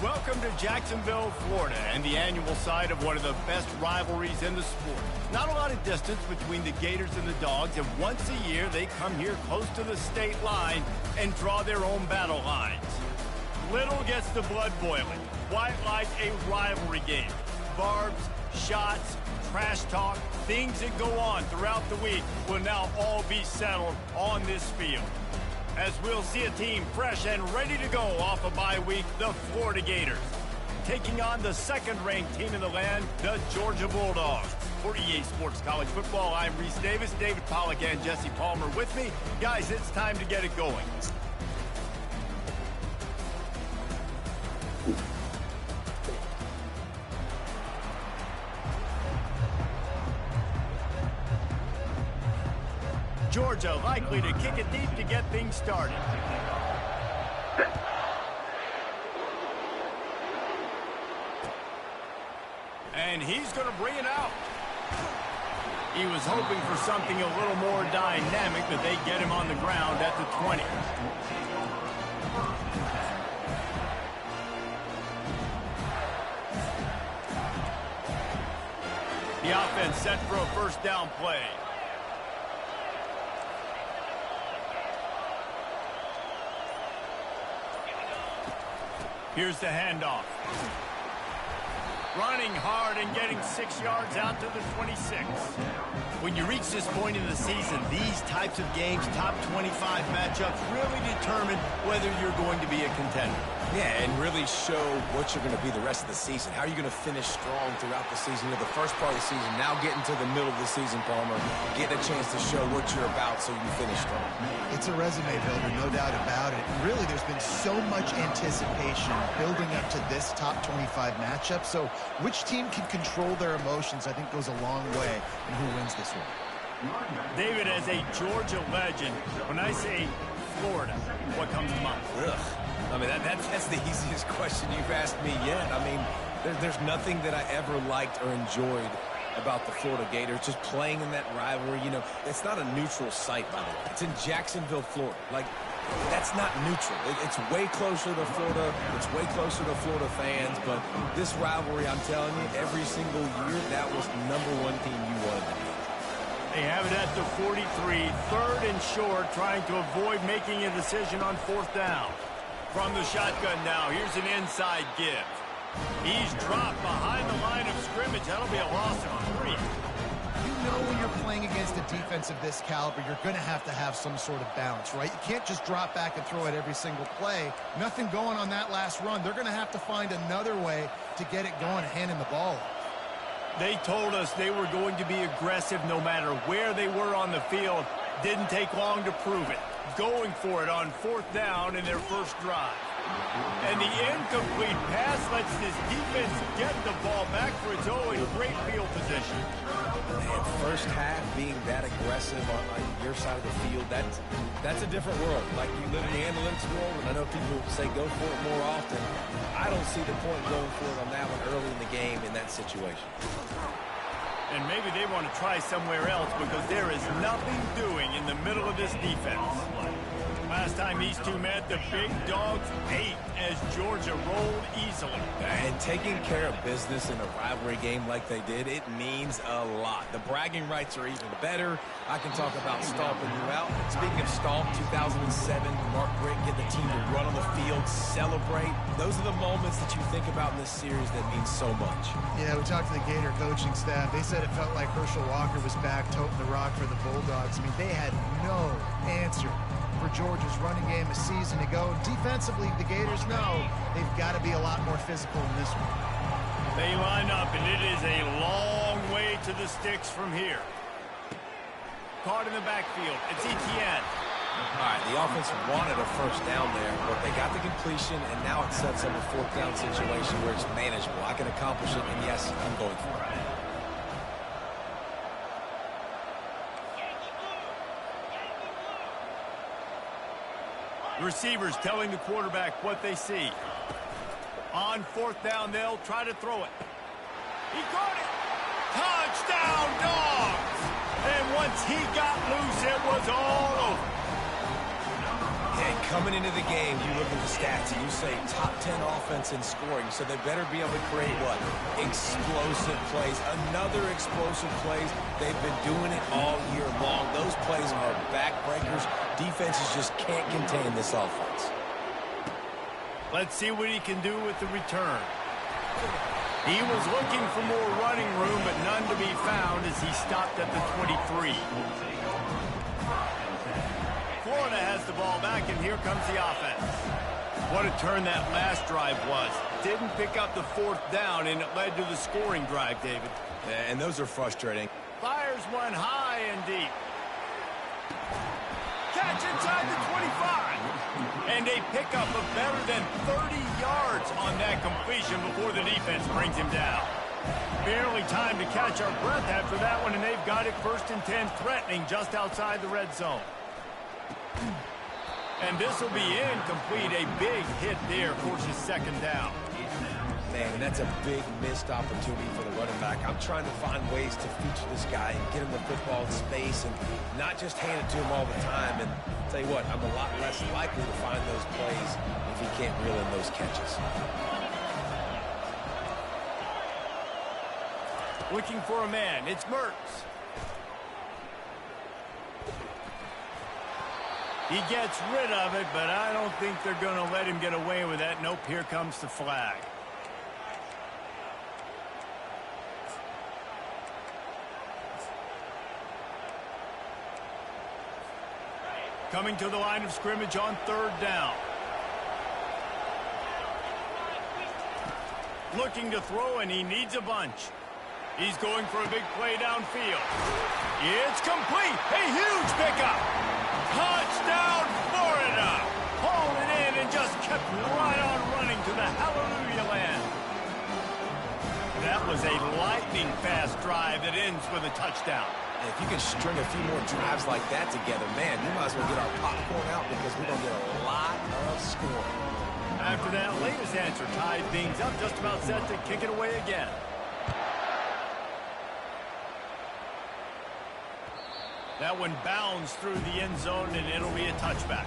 Welcome to Jacksonville, Florida, and the annual site of one of the best rivalries in the sport. Not a lot of distance between the Gators and the Dogs, and once a year they come here close to the state line and draw their own battle lines. Little gets the blood boiling, quite like a rivalry game. Barbs, shots, trash talk, things that go on throughout the week will now all be settled on this field. As we'll see a team fresh and ready to go off a bye week, the Florida Gators, taking on the second-ranked team in the land, the Georgia Bulldogs. For EA Sports College Football, I'm Reese Davis, David Pollack, and Jesse Palmer with me. Guys, it's time to get it going. Georgia likely to kick it deep to get things started. And he's going to bring it out. He was hoping for something a little more dynamic, but they get him on the ground at the 20. The offense set for a first down play. Here's the handoff. Running hard and getting 6 yards out to the 26. When you reach this point in the season, these types of games, top 25 matchups, really determine whether you're going to be a contender. Yeah, and really show what you're going to be the rest of the season. How are you going to finish strong throughout the season? You're the first part of the season, now getting to the middle of the season, Palmer. Getting a chance to show what you're about so you can finish strong. It's a resume builder, no doubt about it. And really, there's been so much anticipation building up to this top 25 matchup. So which team can control their emotions, I think, goes a long way in who wins this one. David, as a Georgia legend, when I say Florida, what comes to mind? Ugh. I mean, that's the easiest question you've asked me yet. I mean, there's nothing that I ever liked or enjoyed about the Florida Gators, just playing in that rivalry. You know, it's not a neutral site, by the way. It's in Jacksonville, Florida. Like, that's not neutral. It's way closer to Florida. It's way closer to Florida fans. But this rivalry, I'm telling you, every single year, that was #1 team you wanted to be. They have it at the 43, third and short, trying to avoid making a decision on fourth down. From the shotgun now, here's an inside give. He's dropped behind the line of scrimmage. That'll be a loss of 3. You know when you're playing against a defense of this caliber, you're going to have some sort of balance, right? You can't just drop back and throw it every single play. Nothing going on that last run. They're going to have to find another way to get it going and handing the ball off. They told us they were going to be aggressive no matter where they were on the field. Didn't take long to prove it. Going for it on fourth down in their first drive. And the incomplete pass lets this defense get the ball back for its own great field position. Man, first half being that aggressive on your side of the field, that's a different world. Like, you live in the analytics world, and I know people say go for it more often. I don't see the point going for it on that one early in the game in that situation. And maybe they want to try somewhere else because there is nothing doing in the middle of this defense. Last time these two met, the Big Dogs ate as Georgia rolled easily. And taking care of business in a rivalry game like they did, it means a lot. The bragging rights are even better. I can talk about stomping you out. Speaking of stomp, 2007, Mark Britt get the team to run on the field, celebrate. Those are the moments that you think about in this series that mean so much. Yeah, we talked to the Gator coaching staff. They said it felt like Herschel Walker was back toting the rock for the Bulldogs. I mean, they had no answer for Georgia's running game a season ago. Defensively, the Gators know they've got to be a lot more physical in this one. They line up, and it is a long way to the sticks from here. Caught in the backfield. It's Etienne. All right, the offense wanted a first down there, but they got the completion, and now it sets up a fourth down situation where it's manageable. I can accomplish it, and yes, I'm going for it. Receivers telling the quarterback what they see. On fourth down, they'll try to throw it. He got it! Touchdown, Dogs! And once he got loose, it was all over. And coming into the game, you look at the stats. He You say top 10 offense in scoring, so they better be able to create what? Explosive plays. Another explosive plays. They've been doing it all year long. Those plays are backbreakers. Defenses just can't contain this offense. Let's see what he can do with the return. He was looking for more running room, but none to be found as he stopped at the 23. Florida has the ball back, and here comes the offense. What a turn that last drive was. Didn't pick up the fourth down, and it led to the scoring drive, David. Yeah, and those are frustrating. Fires one high and deep. Catch inside the 25. And a pickup of better than 30 yards on that completion before the defense brings him down. Barely time to catch our breath after that one, and they've got it 1st and 10, threatening just outside the red zone. And this will be incomplete. A big hit there forces 2nd down. Man, that's a big missed opportunity for the running back. I'm trying to find ways to feature this guy and get him the football in space and not just hand it to him all the time. And I'll tell you what, I'm a lot less likely to find those plays if he can't reel in those catches. Looking for a man. It's Mertz. He gets rid of it, but I don't think they're going to let him get away with that. Nope, here comes the flag. Coming to the line of scrimmage on 3rd down. Looking to throw, and he needs a bunch. He's going for a big play downfield. It's complete. A huge pickup. Touchdown, Florida. Hauled it in and just kept right on running to the hallelujah land. That was a lightning-fast drive that ends with a touchdown. And if you can string a few more drives like that together, man, you might as well get our popcorn out because we're going to get a lot of scoring. After that latest answer tied things up, just about set to kick it away again. That one bounds through the end zone, and it'll be a touchback.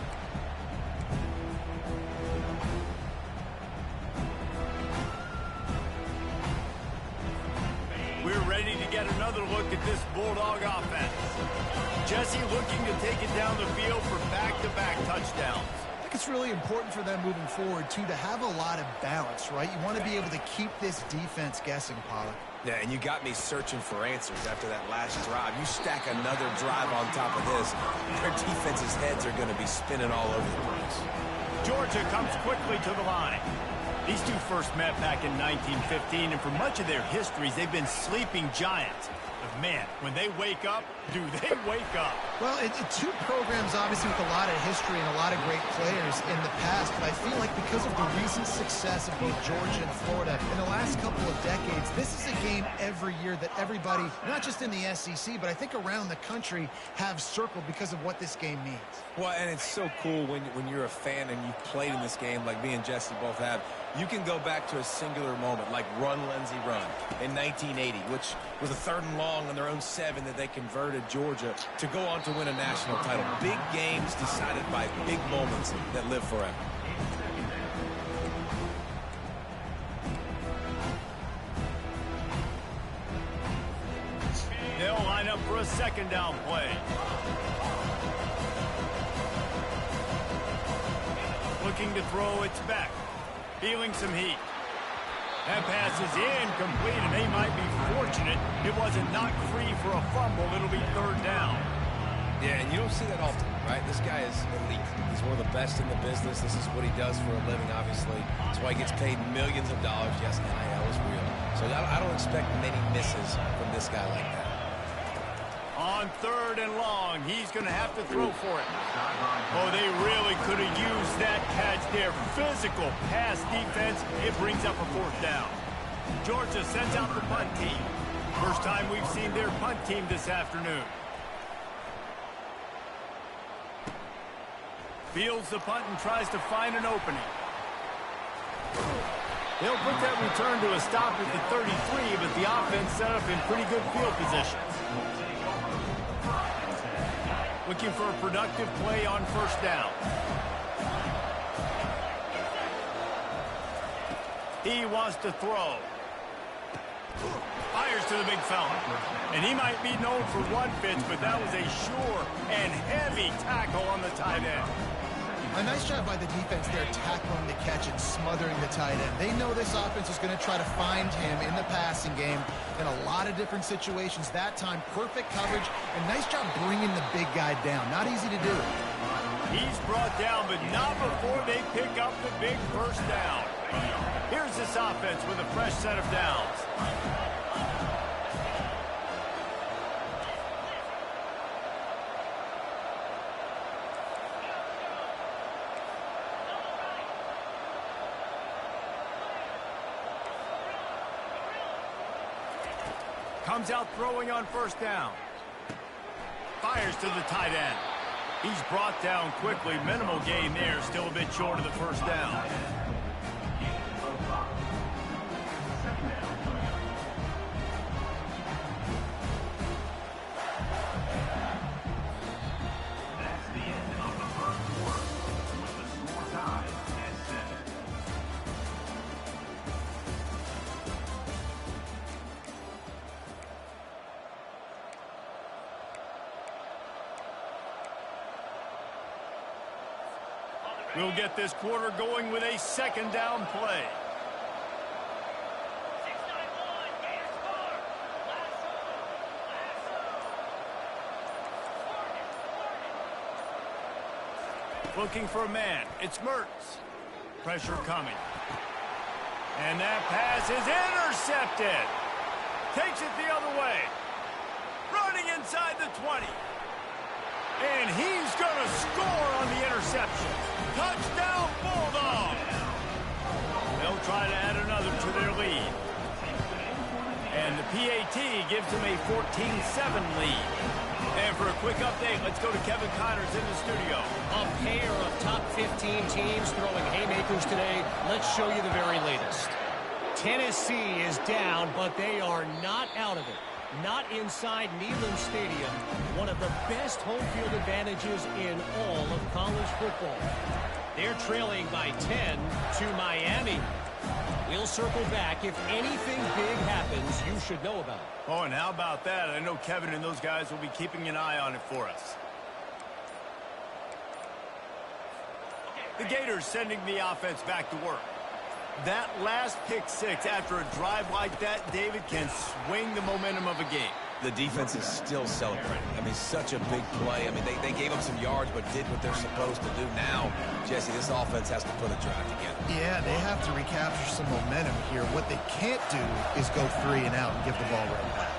We're ready to get another look at this Bulldog offense. Jesse looking to take it down the field for back-to-back touchdowns. I think it's really important for them moving forward, too, to have a lot of balance, right? You want to be able to keep this defense guessing, Pollard. Yeah, and you got me searching for answers after that last drive. You stack another drive on top of this, their defense's heads are going to be spinning all over the place. Georgia comes quickly to the line. These two first met back in 1915, and for much of their histories, they've been sleeping giants. But, man, when they wake up, do they wake up? Well, two programs, obviously, with a lot of history and a lot of great players in the past, but I feel like because of the recent success of both Georgia and Florida in the last couple of decades, this is a game every year that everybody, not just in the SEC, but I think around the country, have circled because of what this game means. Well, and it's so cool when you're a fan and you've played in this game like me and Jesse both have. You can go back to a singular moment like Run, Lindsey, Run in 1980, which was a 3rd and long on their own 7 that they converted Georgia to go on to win a national title. Big games decided by big moments that live forever. They'll line up for a 2nd down play. Looking to throw, it's back. Feeling some heat. That pass is incomplete, and they might be fortunate it wasn't knocked free for a fumble. It'll be 3rd down. Yeah, and you don't see that often, right? This guy is elite. He's one of the best in the business. This is what he does for a living, obviously. That's why he gets paid millions of dollars. Yes, NIL is real. So I don't expect many misses from this guy like that. On 3rd and long, he's going to have to throw for it. Oh, they really could have used that catch there. Physical pass defense. It brings up a 4th down. Georgia sends out the punt team. First time we've seen their punt team this afternoon. Fields the punt and tries to find an opening. They'll put that return to a stop at the 33, but the offense set up in pretty good field position. Looking for a productive play on 1st down. He wants to throw. Fires to the big fella. And he might be known for one pitch, but that was a sure and heavy tackle on the tight end. A nice job by the defense there, tackling the catch and smothering the tight end. They know this offense is going to try to find him in the passing game in a lot of different situations. That time, perfect coverage, and nice job bringing the big guy down. Not easy to do. He's brought down, but not before they pick up the big first down. Here's this offense with a fresh set of downs. Comes out throwing on first down. Fires to the tight end. He's brought down quickly. Minimal gain there. Still a bit short of the first down. We'll get this quarter going with a second down play. Looking for a man. It's Mertz. Pressure coming. And that pass is intercepted. Takes it the other way. Running inside the 20. And he's going to score on the interception. Touchdown, Bulldogs! They'll try to add another to their lead. And the PAT gives them a 14-7 lead. And for a quick update, let's go to Kevin Connors in the studio. A pair of top 15 teams throwing haymakers today. Let's show you the very latest. Tennessee is down, but they are not out of it. Not inside Neyland Stadium, one of the best home field advantages in all of college football. They're trailing by 10 to Miami. We'll circle back. If anything big happens, you should know about it. Oh, and how about that? I know Kevin and those guys will be keeping an eye on it for us. The Gators sending the offense back to work. That last pick six after a drive like that, David, can swing the momentum of a game. The defense is still celebrating. I mean, such a big play. I mean, they gave up some yards but did what they're supposed to do. Now, Jesse, this offense has to put a drive together. Yeah, they have to recapture some momentum here. What they can't do is go 3 and out and give the ball right back.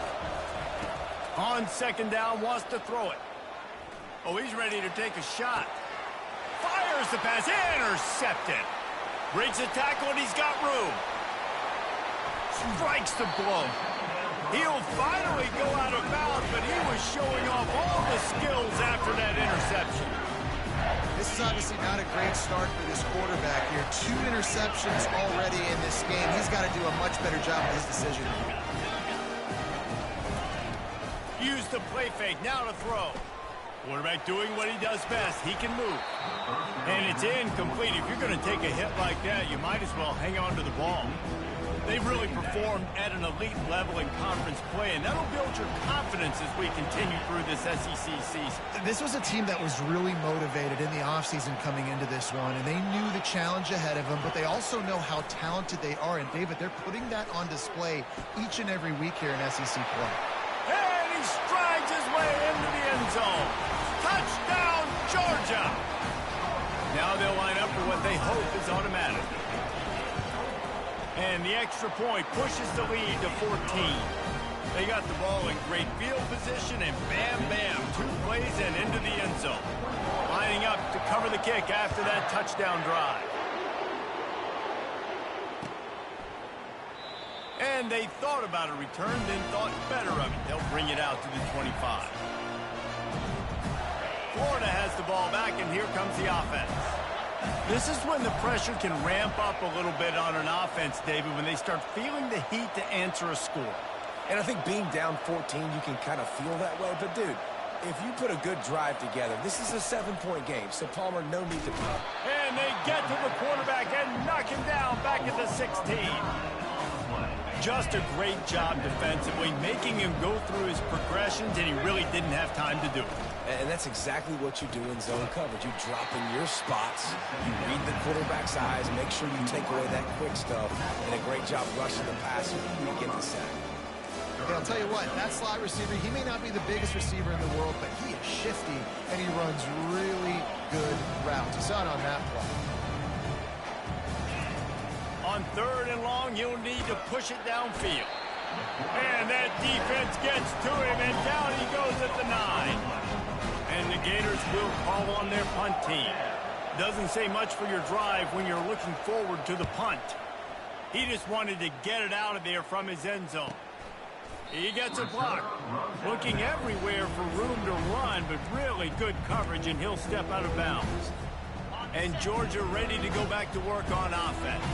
On second down, wants to throw it. Oh, he's ready to take a shot. Fires the pass, intercepted. Breaks the tackle, and he's got room. Strikes the blow. He'll finally go out of bounds, but he was showing off all the skills after that interception. This is obviously not a great start for this quarterback here. 2 interceptions already in this game. He's got to do a much better job with his decision. Use the play fake, now to throw. Quarterback doing what he does best. He can move. And it's incomplete. If you're going to take a hit like that, you might as well hang on to the ball. They've really performed at an elite level in conference play, and that'll build your confidence as we continue through this SEC season. This was a team that was really motivated in the offseason coming into this one, and they knew the challenge ahead of them, but they also know how talented they are. And, David, they're putting that on display each and every week here in SEC play. And he strides his way into the end zone. Touchdown, Georgia! Now they'll line up for what they hope is automatic. And the extra point pushes the lead to 14. They got the ball in great field position, and bam, bam, 2 plays and into the end zone. Lining up to cover the kick after that touchdown drive. And they thought about a return, then thought better of it. They'll bring it out to the 25. Florida has the ball back, and here comes the offense. This is when the pressure can ramp up a little bit on an offense, David, when they start feeling the heat to answer a score. And I think being down 14, you can kind of feel that way. But, dude, if you put a good drive together, this is a 7-point game. So, Palmer, no need to panic. And they get to the quarterback and knock him down back back at the 16. Just a great job defensively, making him go through his progressions, and he really didn't have time to do it. And that's exactly what you do in zone coverage. You drop in your spots, you read the quarterback's eyes, make sure you take away that quick stuff, and a great job rushing the passer to get the sack. Okay, I'll tell you what, that slot receiver, he may not be the biggest receiver in the world, but he is shifty, and he runs really good routes. You saw it on that play. On 3rd and long, he'll need to push it downfield. And that defense gets to him, and down he goes at the 9. And the Gators will call on their punt team. Doesn't say much for your drive when you're looking forward to the punt. He just wanted to get it out of there from his end zone. He gets a block. Looking everywhere for room to run, but really good coverage, and he'll step out of bounds. And Georgia ready to go back to work on offense.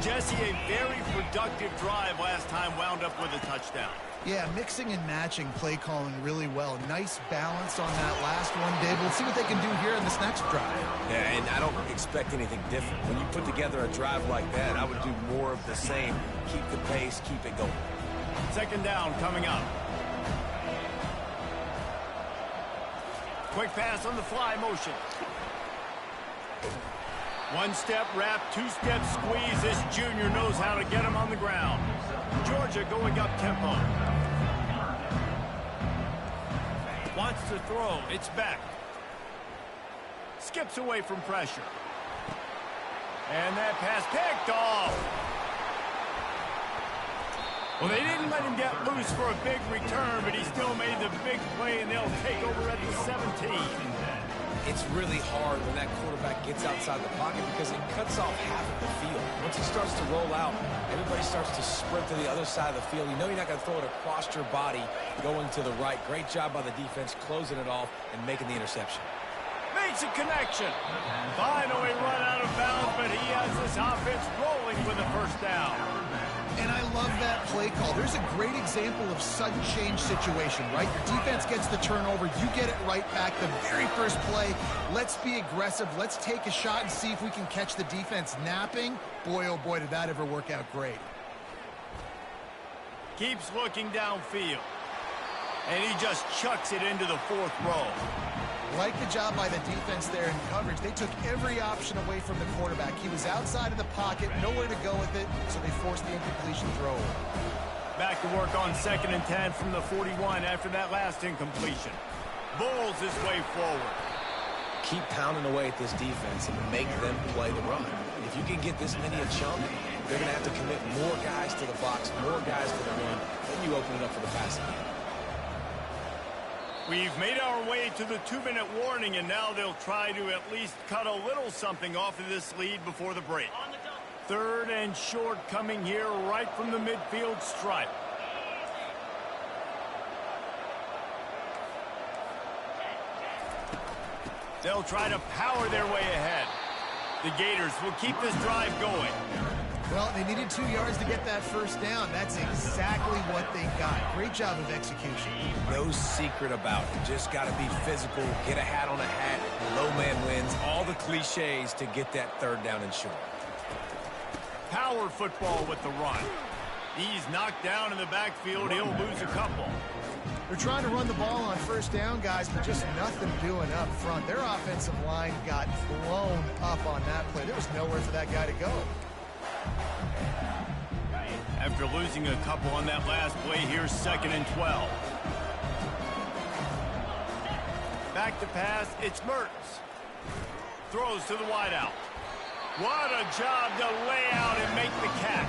Jesse, a very productive drive last time, wound up with a touchdown. Yeah, mixing and matching play calling really well. Nice balance on that last one, Dave. We'll see what they can do here in this next drive. Yeah, and I don't expect anything different. When you put together a drive like that, I would do more of the same. Keep the pace, keep it going. 2nd down coming up. Quick pass on the fly motion. 1-step wrap, 2-step squeeze. This junior knows how to get him on the ground. Georgia going up tempo. Wants to throw. It's back. Skips away from pressure. And that pass picked off. Well, they didn't let him get loose for a big return, but he still made the big play, and they'll take over at the 17. It's really hard when that quarterback gets outside the pocket because it cuts off half of the field. Once he starts to roll out, everybody starts to sprint to the other side of the field. You know you're not going to throw it across your body going to the right. Great job by the defense closing it off and making the interception. Makes a connection. Finally run out of bounds, but he has this offense rolling with a 1st down. And I love that play call. There's a great example of sudden change situation, right? Your defense gets the turnover. You get it right back. The very first play, let's be aggressive. Let's take a shot and see if we can catch the defense napping. Boy, oh boy, did that ever work out great. Keeps looking downfield. And he just chucks it into the 4th row. Like the job by the defense there in coverage. They took every option away from the quarterback. He was outside of the pocket, nowhere to go with it, so they forced the incompletion throw. Back to work on 2nd and 10 from the 41 after that last incompletion. Bulls his way forward. Keep pounding away at this defense and make them play the run. If you can get this many a chunk, they're going to have to commit more guys to the box, more guys to the run. Then you open it up for the passing game. We've made our way to the 2-minute warning, and now they'll try to at least cut a little something off of this lead before the break. 3rd and short coming here right from the midfield stripe. They'll try to power their way ahead. The Gators will keep this drive going. Well, they needed 2 yards to get that 1st down. That's exactly what they got. Great job of execution. No secret about it. Just got to be physical, get a hat on a hat, low man wins, all the cliches to get that 3rd down and short. Power football with the run. He's knocked down in the backfield. He'll lose a couple. They're trying to run the ball on 1st down, guys, but just nothing doing up front. Their offensive line got blown up on that play. There was nowhere for that guy to go. After losing a couple on that last play, here's 2nd and 12. Back to pass, it's Mertens. Throws to the wideout. What a job to lay out and make the catch.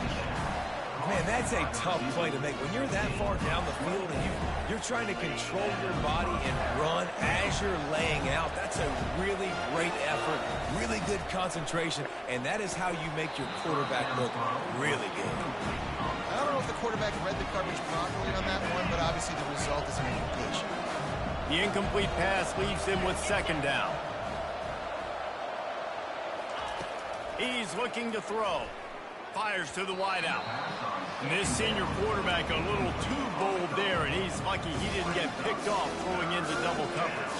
Man, that's a tough play to make. When you're that far down the field and you're trying to control your body and run as you're laying out, that's a really great effort, really good concentration, and that is how you make your quarterback look really good. I don't know if the quarterback read the coverage properly on that one, but obviously the result is an incompletion. The incomplete pass leaves him with 2nd down. He's looking to throw. Fires to the wideout. And this senior quarterback a little too bold there, and he's lucky he didn't get picked off throwing into double coverage.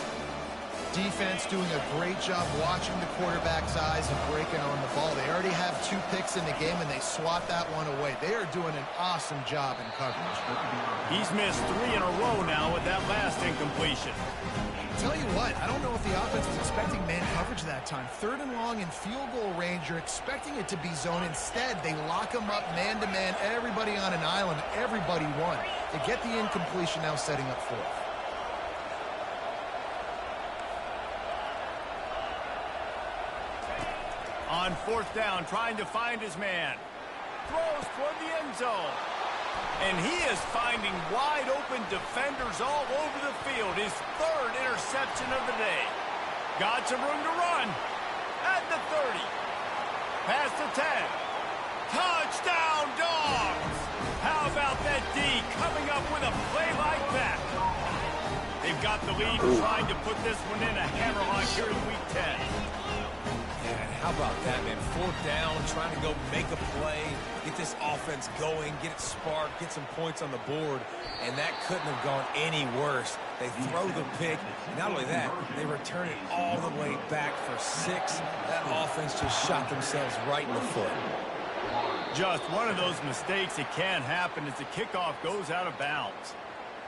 Defense doing a great job watching the quarterback's eyes and breaking on the ball. They already have 2 picks in the game, and they swat that one away. They are doing an awesome job in coverage. He's missed 3 in a row now with that last incompletion. Tell you what, I don't know if the offense was expecting man coverage that time. 3rd and long in field goal range, you're expecting it to be zone. Instead, they lock them up man-to-man, everybody on an island, everybody won. They get the incompletion, now setting up 4th. On 4th down, trying to find his man. Throws toward the end zone. And he is finding wide-open defenders all over the field. His 3rd interception of the day. Got some room to run. At the 30. Past the 10. Touchdown, Dogs! How about that D coming up with a play like that? They've got the lead, trying to put this one in a hammerlock here in Week 10. Yeah, how about that, man? 4th down, trying to go make a play, get this offense going, get it sparked, get some points on the board, and that couldn't have gone any worse. They throw the pick. Not only that, they return it all the way back for 6. That offense just shot themselves right in the foot. Just one of those mistakes that can happen as the kickoff goes out of bounds.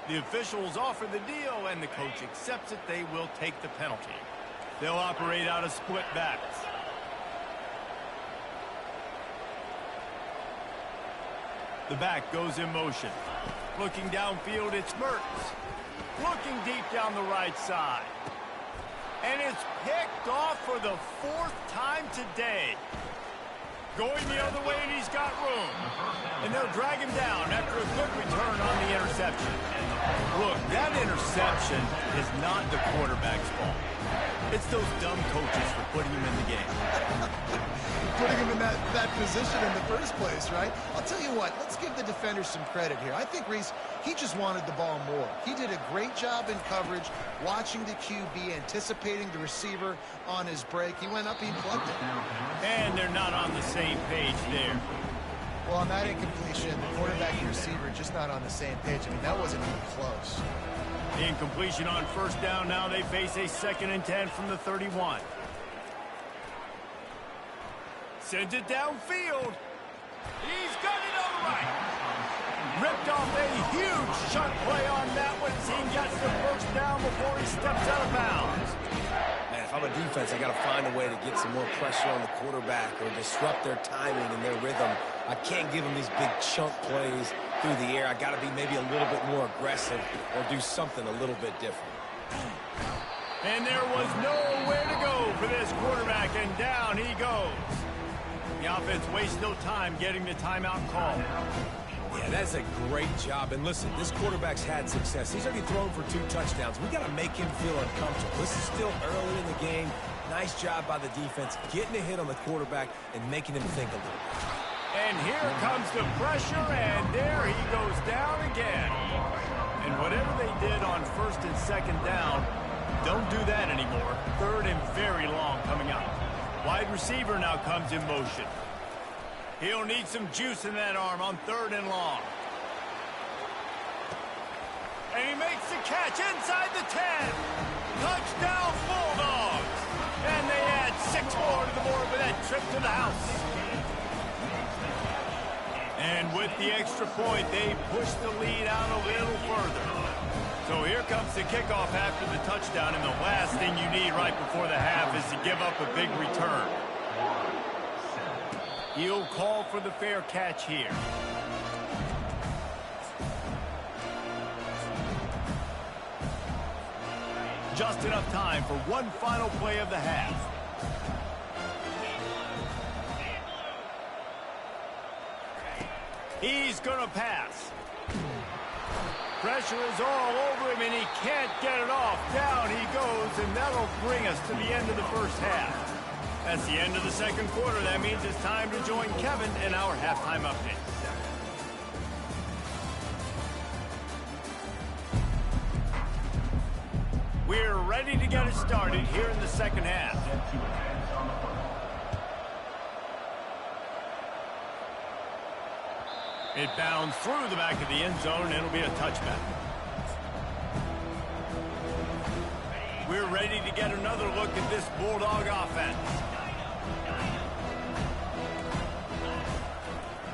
The officials offer the deal, and the coach accepts it. They will take the penalty. They'll operate out of split backs. The back goes in motion. Looking downfield, it's Mertz. Looking deep down the right side. And it's picked off for the 4th time today. Going the other way, and he's got room. And they'll drag him down after a good return on the interception. Look, that interception is not the quarterback's fault. It's those dumb coaches for putting him in the game. Putting him in that position in the first place, right? I'll tell you what, let's give the defenders some credit here. I think Reese, he just wanted the ball more. He did a great job in coverage, watching the QB, anticipating the receiver on his break. He went up, he plugged it. And they're not on the same page there. Well, on that incompletion, the quarterback and receiver just not on the same page. I mean, that wasn't even close. Incompletion on 1st down. Now they face a 2nd and 10 from the 31. Sends it downfield. He's got it on the right. Ripped off a huge shunt play on that one as he gets the 1st down before he steps out of bounds. Man, if I'm a defense, I got to find a way to get some more pressure on the quarterback or disrupt their timing and their rhythm. I can't give them these big chunk plays through the air. I got to be maybe a little bit more aggressive or do something a little bit different. And there was nowhere to go for this quarterback, and down he goes. The offense wastes no time getting the timeout call. Yeah, that's a great job. And listen, this quarterback's had success. He's already thrown for 2 touchdowns. We got to make him feel uncomfortable. This is still early in the game. Nice job by the defense, getting a hit on the quarterback and making him think a little bit. And here comes the pressure, and there he goes down again. And whatever they did on 1st and 2nd down, don't do that anymore. 3rd and very long coming up. Wide receiver now comes in motion. He'll need some juice in that arm on 3rd and long. And he makes the catch inside the 10. Touchdown, Bulldogs. And they add 6 more to the board with that trip to the house. And with the extra point, they push the lead out a little further. So here comes the kickoff after the touchdown, and the last thing you need right before the half is to give up a big return. He'll call for the fair catch here. Just enough time for one final play of the half. He's going to pass. Pressure is all over him, and he can't get it off. Down he goes, and that'll bring us to the end of the first half. That's the end of the 2nd quarter. That means it's time to join Kevin in our halftime update. We're ready to get it started here in the 2nd half. It bounds through the back of the end zone, and it'll be a touchback. We're ready to get another look at this Bulldog offense.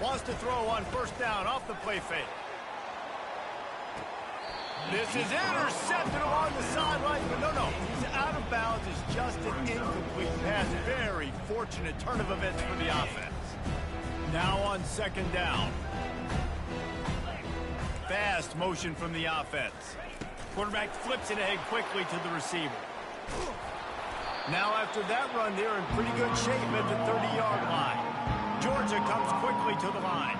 Wants to throw on first down off the play fake. This is intercepted along the sideline, but no. He's out of bounds. It's just an incomplete pass. Very fortunate turn of events for the offense. Now on second down. Fast motion from the offense. Quarterback flips it ahead quickly to the receiver. Now after that run, they're in pretty good shape at the 30-yard line. Georgia comes quickly to the line.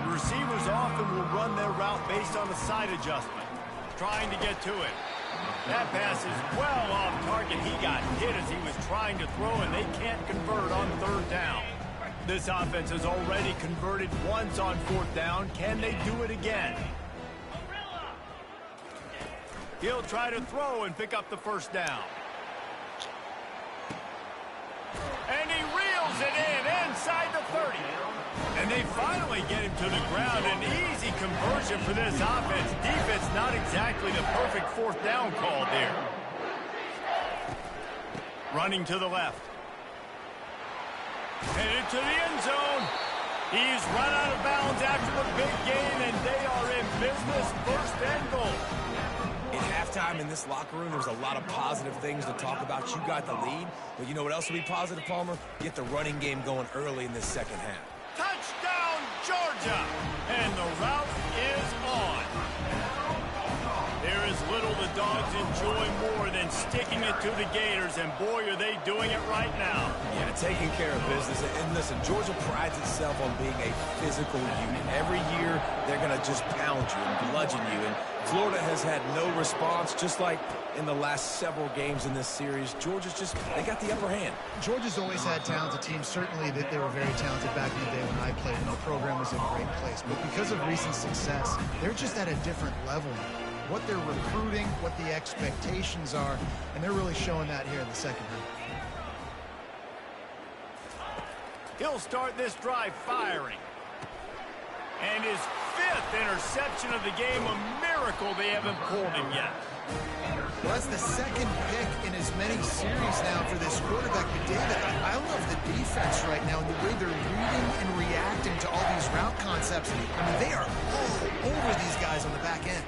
The receivers often will run their route based on a side adjustment, trying to get to it. That pass is well off target. He got hit as he was trying to throw, and they can't convert on third down. This offense has already converted once on fourth down. Can they do it again? He'll try to throw and pick up the first down. And he reels it in inside the 30. And they finally get him to the ground. An easy conversion for this offense. Defense not exactly the perfect fourth down call there. Running to the left. Headed to the end zone. He's run out of bounds after the big gain, and they are in business. First and goal. At halftime in this locker room, there's a lot of positive things to talk about. You got the lead, but you know what else will be positive, Palmer? Get the running game going early in this second half. Touchdown, Georgia! And the route is on. There is little the Dogs enjoy more than sticking it to the Gators, and boy, are they doing it right now. Yeah, taking care of business. And listen, Georgia prides itself on being a physical unit. Every year, they're going to just pound you and bludgeon you. And Florida has had no response, just like in the last several games in this series. Georgia's just, they got the upper hand. Georgia's always had talented teams. Certainly that they were very talented back in the day when I played, and the program was in a great place. But because of recent success, they're just at a different level now. What they're recruiting, what the expectations are, and they're really showing that here in the second half. He'll start this drive firing. And his fifth interception of the game, a miracle they haven't pulled him yet. Well, that's the second pick in as many series now for this quarterback. But David, I love the defense right now and the way they're reading and reacting to all these route concepts. I mean, they are all over these guys on the back end.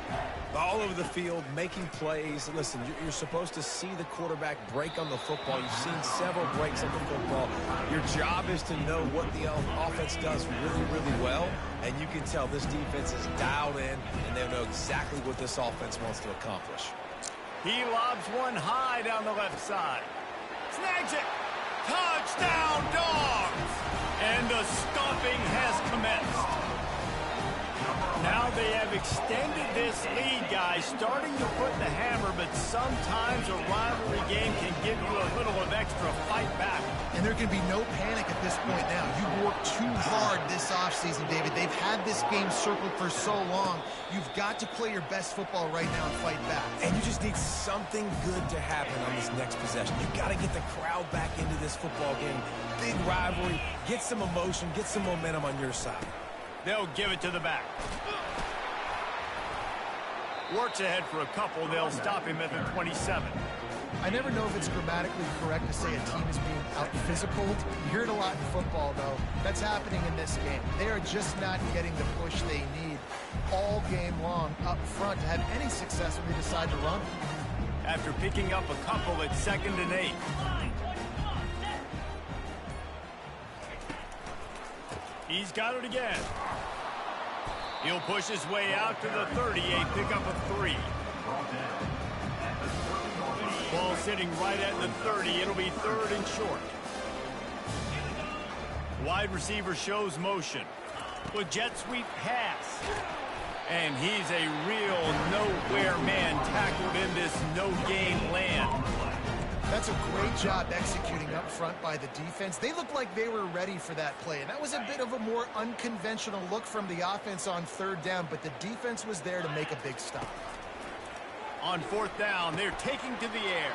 All over the field, making plays. Listen, you're supposed to see the quarterback break on the football. You've seen several breaks on the football. Your job is to know what the offense does really, really well. And you can tell this defense is dialed in, and they know exactly what this offense wants to accomplish. He lobs one high down the left side. Snags it. Touchdown, Dogs! And the stomping has commenced. Now they have extended this lead, guys, starting to put the hammer, but sometimes a rivalry game can give you a little of extra fight back. And there can be no panic at this point now. You worked too hard this offseason, David. They've had this game circled for so long. You've got to play your best football right now and fight back. And you just need something good to happen on this next possession. You've got to get the crowd back into this football game. Big rivalry. Get some emotion. Get some momentum on your side. They'll give it to the back. Works ahead for a couple. They'll stop him at the 27. I never know if it's grammatically correct to say a team is being out-physical. You hear it a lot in football, though. That's happening in this game. They are just not getting the push they need all game long up front to have any success when they decide to run. After picking up a couple at 2nd and 8. He's got it again. He'll push his way out to the 38, pick up a 3. Ball sitting right at the 30. It'll be 3rd and short. Wide receiver shows motion. With jet sweep pass. And he's a real nowhere man tackled in this no-game land. That's a great job executing up front by the defense. They looked like they were ready for that play, and that was a bit of a more unconventional look from the offense on 3rd down, but the defense was there to make a big stop. On 4th down, they're taking to the air.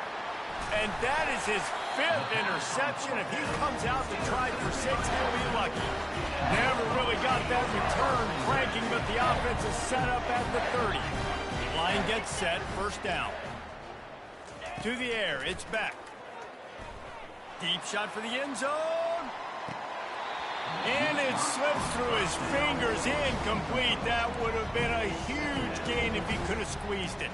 And that is his 5th interception. If he comes out to try for 6, he'll be lucky. Never really got that return cranking, but the offense is set up at the 30. Line gets set, 1st down. To the air, it's back. Deep shot for the end zone. it slips through his fingers, incomplete. That would have been a huge gain if he could have squeezed it.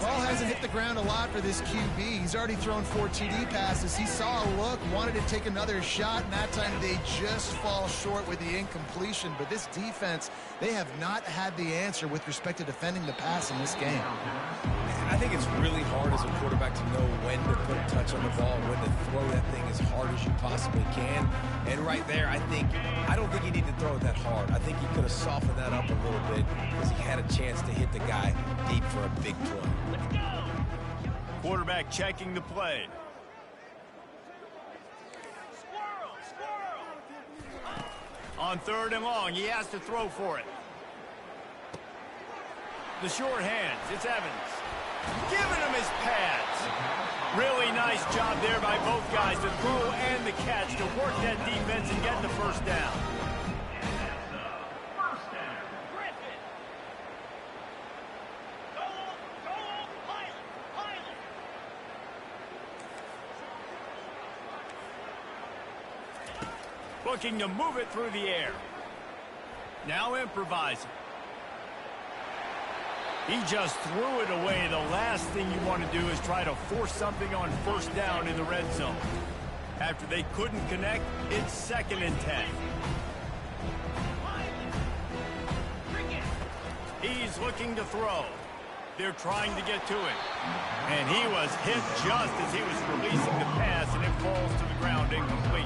Ball hasn't hit the ground a lot for this QB. He's already thrown 4 TD passes. He saw a look, wanted to take another shot, and that time they just fall short with the incompletion. But this defense, they have not had the answer with respect to defending the pass in this game. I think it's really hard as a quarterback to know when to put a touch on the ball, when to throw that thing as hard as you possibly can. And right there, I don't think he needed to throw it that hard. I think he could have softened that up a little bit because he had a chance to hit the guy deep for a big play. Quarterback checking the play. On 3rd and long, he has to throw for it. The short hands, it's Evans. Giving him his pads. Really nice job there by both guys, the throw and the catch, to work that defense and get the first down. Looking to move it through the air. Now improvising. He just threw it away. The last thing you want to do is try to force something on 1st down in the red zone. After they couldn't connect, it's 2nd and 10. He's looking to throw. They're trying to get to him. And he was hit just as he was releasing the pass, and it falls to the ground incomplete.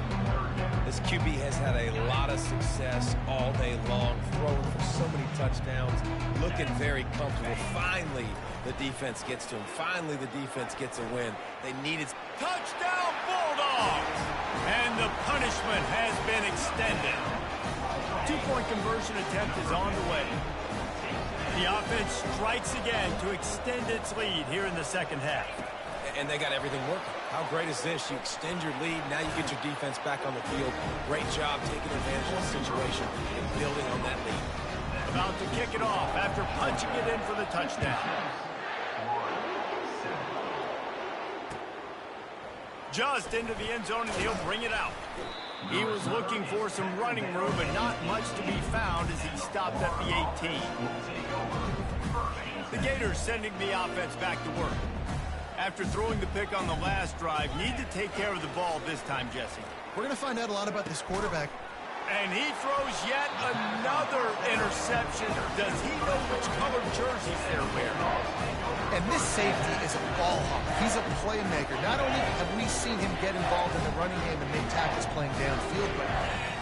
This QB has had a lot of success all day long, throwing for so many touchdowns, looking very comfortable. Finally, the defense gets to him. Finally, the defense gets a win. They needed... Touchdown, Bulldogs! And the punishment has been extended. 2-point conversion attempt is on the way. The offense strikes again to extend its lead here in the 2nd half. And they got everything working. How great is this? You extend your lead. Now you get your defense back on the field. Great job taking advantage of the situation and building on that lead. About to kick it off after punching it in for the touchdown. Just into the end zone, and he'll bring it out. He was looking for some running room, but not much to be found as he stopped at the 18. The Gators sending the offense back to work. After throwing the pick on the last drive, need to take care of the ball this time, Jesse. We're going to find out a lot about this quarterback. And he throws yet another interception. Does he know which colored jerseys they're wearing? And this safety is a ball hawk. He's a playmaker. Not only have we seen him get involved in the running game and make tackles playing downfield, but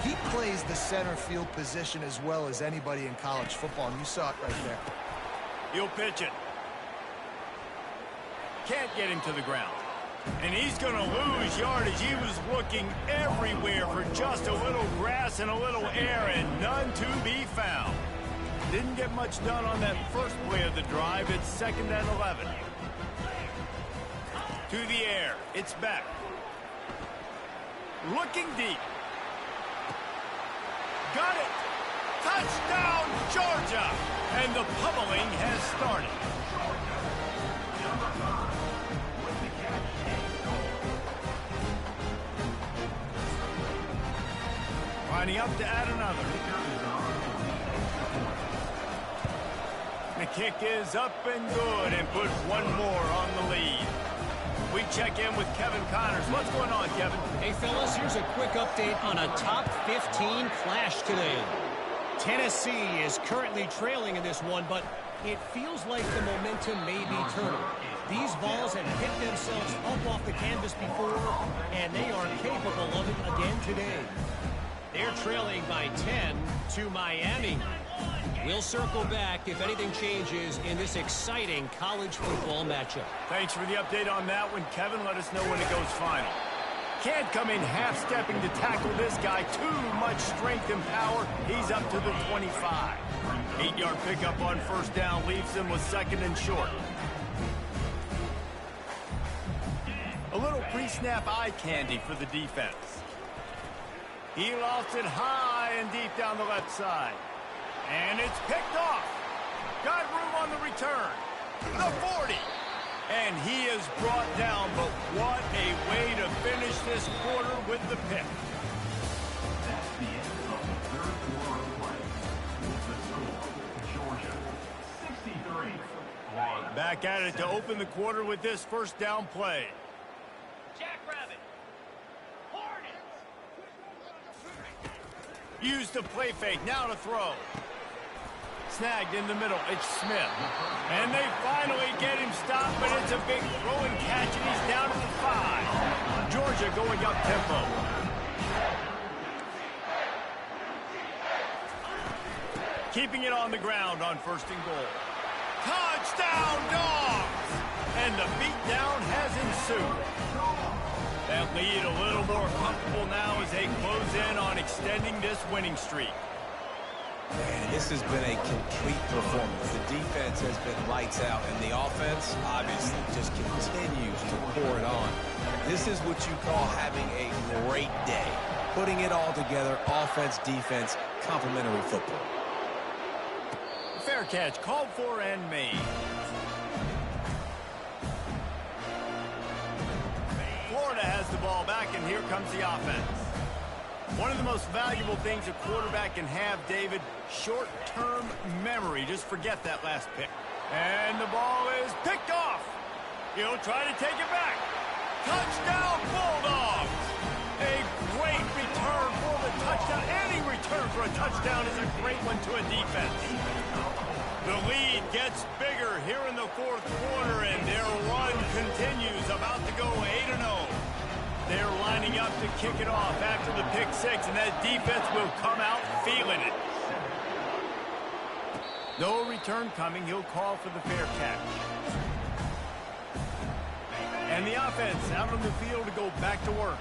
he plays the center field position as well as anybody in college football, and you saw it right there. He'll pitch it. Can't get him to the ground. And he's going to lose yardage. He was looking everywhere for just a little grass and a little air, and none to be found. Didn't get much done on that first play of the drive. It's 2nd and 11. To the air. It's back. Looking deep. Got it. Touchdown, Georgia. And the pummeling has started. Lining up to add another. The kick is up and good, and put one more on the lead. We check in with Kevin Connors. What's going on, Kevin? Hey, fellas, here's a quick update on a top 15 clash today. Tennessee is currently trailing in this one, but it feels like the momentum may be turning. These balls have hit themselves up off the canvas before, and they are capable of it again today. They're trailing by 10 to Miami. We'll circle back if anything changes in this exciting college football matchup. Thanks for the update on that one, Kevin. Let us know when it goes final. Can't come in half-stepping to tackle this guy. Too much strength and power. He's up to the 25. 8-yard pickup on 1st down leaves him with 2nd and short. A little pre-snap eye candy for the defense. He lost it high and deep down the left side. And it's picked off. Got room on the return. The 40. And he is brought down, but what a way to finish this quarter with the pick. back at it to open the quarter with this first down play. Jackrabbit. Use the play fake, now to throw. Snagged in the middle, it's Smith. And they finally get him stopped, but it's a big throwing catch, and he's down to the 5. Georgia going up tempo. Keeping it on the ground on 1st and goal. Touchdown, Dogs! And the beatdown has ensued. That lead a little more comfortable now as they close in on extending this winning streak. Man, this has been a complete performance. The defense has been lights out, and the offense obviously just continues to pour it on. This is what you call having a great day. Putting it all together, offense, defense, complementary football. Fair catch, called for and made. Florida has the ball back, and here comes the offense. One of the most valuable things a quarterback can have, David, short-term memory. Just forget that last pick. And the ball is picked off. He'll try to take it back. Touchdown, Bulldogs! A great return for the touchdown. Any return for a touchdown is a great one to a defense. The lead gets bigger here in the 4th quarter, and their run continues, about to go 8-0. They're lining up to kick it off after the pick 6, and that defense will come out feeling it. No return coming. He'll call for the fair catch. And the offense out on the field to go back to work.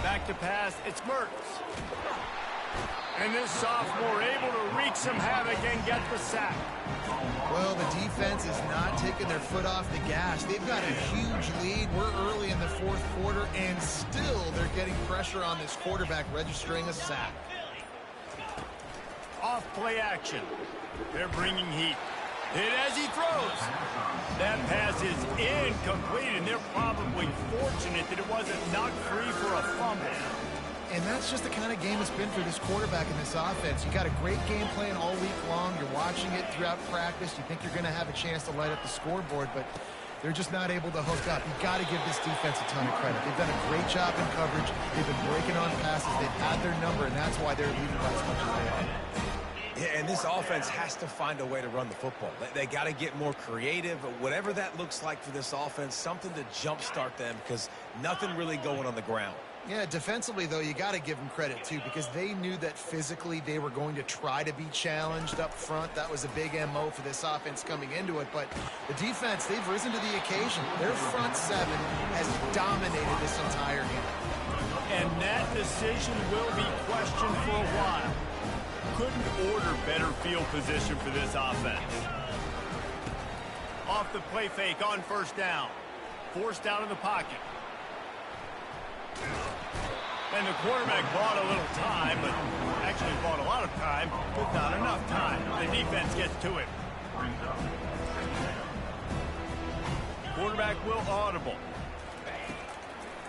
Back to pass. It's Mertz. And this sophomore able to wreak some havoc and get the sack. Well, the defense is not taking their foot off the gas. They've got a huge lead. We're early in the 4th quarter, and still they're getting pressure on this quarterback, registering a sack. Off play action. They're bringing heat. Hit as he throws. That pass is incomplete, and they're probably fortunate that it wasn't knocked free for a fumble. And that's just the kind of game it's been for this quarterback in this offense. You got a great game plan all week long. You're watching it throughout practice. You think you're going to have a chance to light up the scoreboard, but they're just not able to hook up. You've got to give this defense a ton of credit. They've done a great job in coverage. They've been breaking on passes. They've had their number, and that's why they're leading by as much as they are. Yeah, and this offense has to find a way to run the football. They got to get more creative. Whatever that looks like for this offense, something to jumpstart them, because nothing really going on the ground. Yeah, defensively, though, you got to give them credit, too, because they knew that physically they were going to try to be challenged up front. That was a big MO for this offense coming into it. But the defense, they've risen to the occasion. Their front 7 has dominated this entire game. And that decision will be questioned for a while. Couldn't order better field position for this offense. Off the play fake on 1st down. Forced out of the pocket. And the quarterback bought a little time, but actually bought a lot of time, but not enough time. The defense gets to it. Quarterback will audible.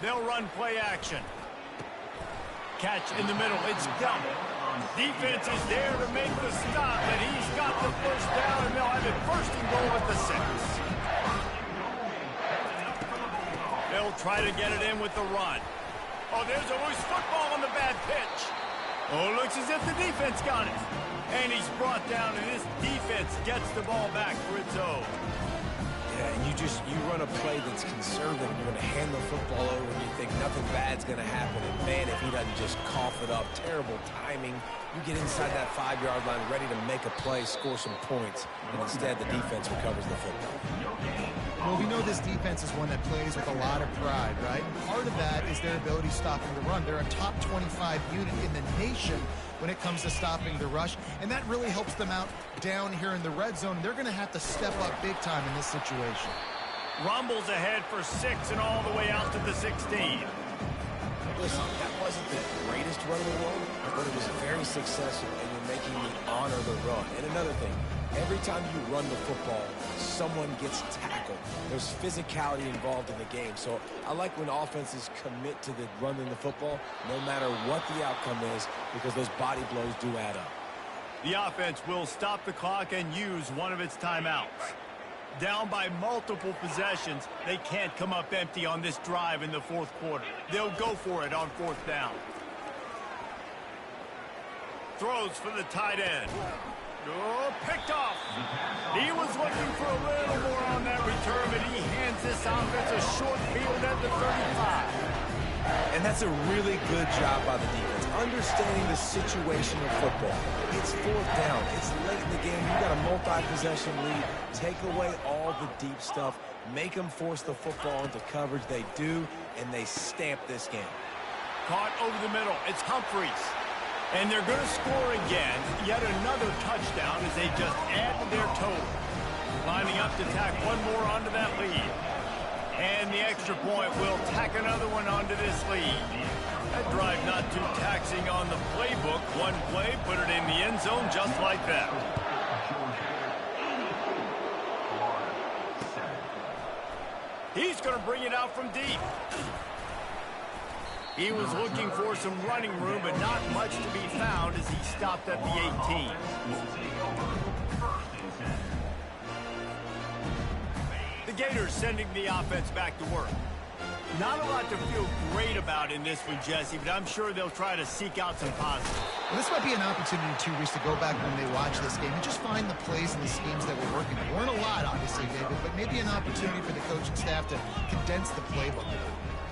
They'll run play action. Catch in the middle. It's Gump. Defense is there to make the stop, and he's got the first down, and they'll have it 1st and goal at the 6. They'll try to get it in with the run. Oh, there's a loose football on the bad pitch. Oh, looks as if the defense got it. And he's brought down, and this defense gets the ball back for its own. Yeah, and you run a play that's conservative. You're going to hand the football over, and you think nothing bad's going to happen. And, man, if he doesn't just cough it up, terrible timing. You get inside that 5-yard line ready to make a play, score some points, and instead the defense recovers the football. Well, we know this defense is one that plays with a lot of pride, right? Part of that is their ability stopping the run. They're a top 25 unit in the nation when it comes to stopping the rush, and that really helps them out down here in the red zone. They're going to have to step up big time in this situation. Rumbles ahead for 6 and all the way out to the 16. Listen, that wasn't the greatest run in the world, but it was very successful, and you're making me honor the run. And another thing, Every time you run the football, someone gets tackled. There's physicality involved in the game. So I like when offenses commit to the running the football, no matter what the outcome is, because those body blows do add up. The offense will stop the clock and use one of its timeouts. Down by multiple possessions, they can't come up empty on this drive in the fourth quarter. They'll go for it on fourth down. Throws for the tight end. Oh, picked off. He was looking for a little more on that return, but he hands this offense a short field at the 35. And that's a really good job by the defense, understanding the situation of football. It's fourth down. It's late in the game. You've got a multi-possession lead. Take away all the deep stuff. Make them force the football into coverage. They do, and they stamp this game. Caught over the middle. It's Humphries. And they're going to score again. Yet another touchdown as they just add to their total. Lining up to tack one more onto that lead. And the extra point will tack another one onto this lead. That drive not too taxing on the playbook. One play, put it in the end zone just like that. He's going to bring it out from deep. He was looking for some running room, but not much to be found as he stopped at the 18. The Gators sending the offense back to work. Not a lot to feel great about in this one, Jesse, but I'm sure they'll try to seek out some positives. Well, this might be an opportunity, too, Reese, to go back when they watch this game and just find the plays and the schemes that were working. There weren't a lot, obviously, David, but maybe an opportunity for the coaching staff to condense the playbook.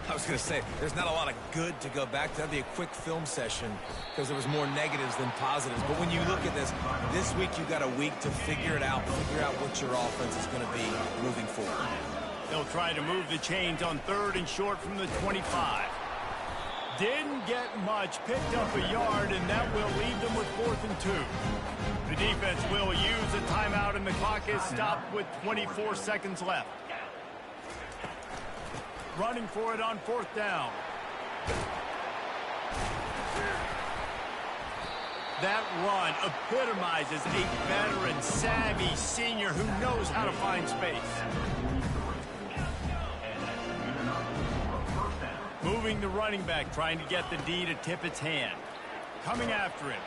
I was going to say, there's not a lot of good to go back to. That'd be a quick film session because there was more negatives than positives. But when you look at this week you got a week to figure it out, figure out what your offense is going to be moving forward. They'll try to move the chains on 3rd and short from the 25. Didn't get much, picked up a yard, and that will leave them with 4th and 2. The defense will use a timeout, and the clock is stopped with 24 seconds left. Running for it on 4th down. That run epitomizes a veteran, savvy senior who knows how to find space. Moving the running back, trying to get the D to tip its hand. Coming after him.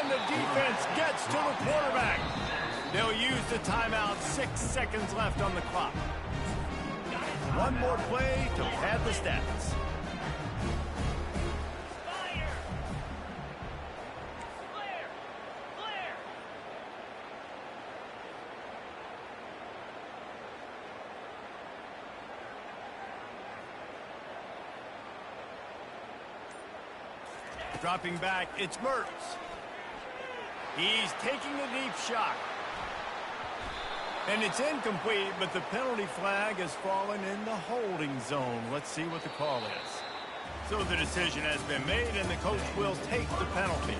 And the defense gets to the quarterback. They'll use the timeout, 6 seconds left on the clock. One more play to pad the stats. Dropping back, it's Mertz. He's taking a deep shot. And it's incomplete, but the penalty flag has fallen in the holding zone. Let's see what the call is. So the decision has been made, and the coach will take the penalty.